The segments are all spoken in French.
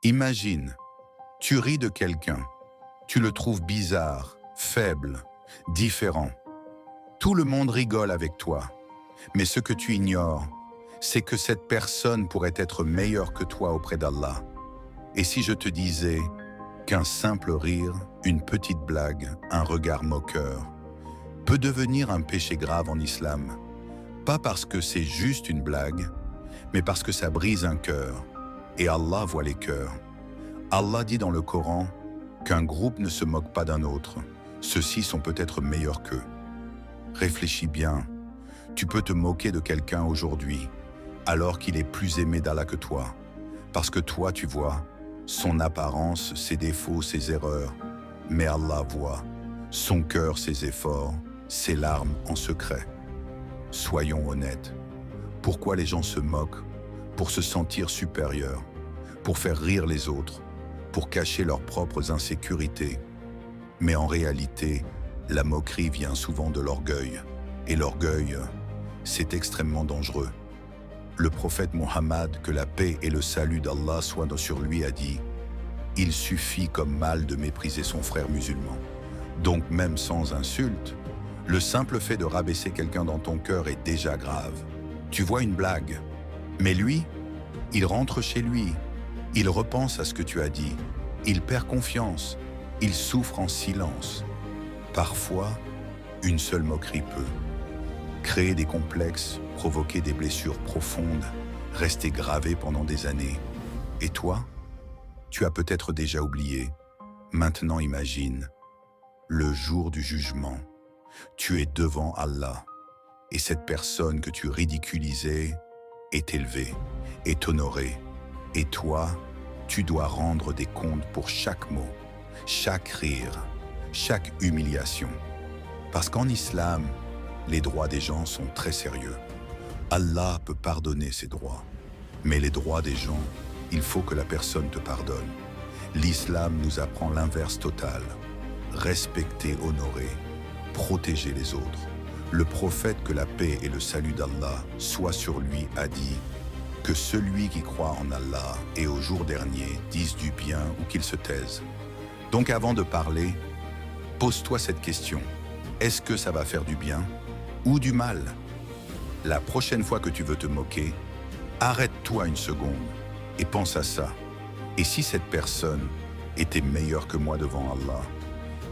Imagine, tu ris de quelqu'un, tu le trouves bizarre, faible, différent. Tout le monde rigole avec toi, mais ce que tu ignores, c'est que cette personne pourrait être meilleure que toi auprès d'Allah. Et si je te disais qu'un simple rire, une petite blague, un regard moqueur, peut devenir un péché grave en islam, pas parce que c'est juste une blague, mais parce que ça brise un cœur, et Allah voit les cœurs. Allah dit dans le Coran qu'un groupe ne se moque pas d'un autre, ceux-ci sont peut-être meilleurs qu'eux. Réfléchis bien, tu peux te moquer de quelqu'un aujourd'hui, alors qu'il est plus aimé d'Allah que toi, parce que toi tu vois son apparence, ses défauts, ses erreurs, mais Allah voit son cœur, ses efforts, ses larmes en secret. Soyons honnêtes, pourquoi les gens se moquent? Pour se sentir supérieurs, pour faire rire les autres, pour cacher leurs propres insécurités. Mais en réalité, la moquerie vient souvent de l'orgueil, et l'orgueil, c'est extrêmement dangereux. Le prophète Mohammed, que la paix et le salut d'Allah soient sur lui, a dit « Il suffit comme mal de mépriser son frère musulman. » Donc même sans insulte, le simple fait de rabaisser quelqu'un dans ton cœur est déjà grave. Tu vois une blague, mais lui, il rentre chez lui, il repense à ce que tu as dit, il perd confiance, il souffre en silence. Parfois, une seule moquerie peut créer des complexes, provoquer des blessures profondes, rester gravé pendant des années. Et toi, tu as peut-être déjà oublié. Maintenant imagine, le jour du jugement, tu es devant Allah, et cette personne que tu ridiculisais est élevée, est honorée. Et toi, tu dois rendre des comptes pour chaque mot, chaque rire, chaque humiliation. Parce qu'en islam, les droits des gens sont très sérieux. Allah peut pardonner ses droits, mais les droits des gens, il faut que la personne te pardonne. L'islam nous apprend l'inverse total. Respecter, honorer, protéger les autres. Le prophète, que la paix et le salut d'Allah soient sur lui, a dit que celui qui croit en Allah et au jour dernier dise du bien ou qu'il se taise. Donc avant de parler, pose-toi cette question. Est-ce que ça va faire du bien ou du mal? La prochaine fois que tu veux te moquer, arrête-toi une seconde et pense à ça. Et si cette personne était meilleure que moi devant Allah?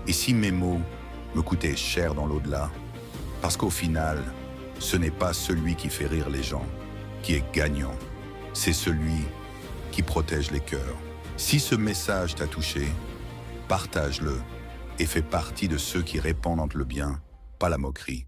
Et si mes mots me coûtaient cher dans l'au-delà? Parce qu'au final, ce n'est pas celui qui fait rire les gens qui est gagnant, c'est celui qui protège les cœurs. Si ce message t'a touché, partage-le et fais partie de ceux qui répandent le bien, pas la moquerie.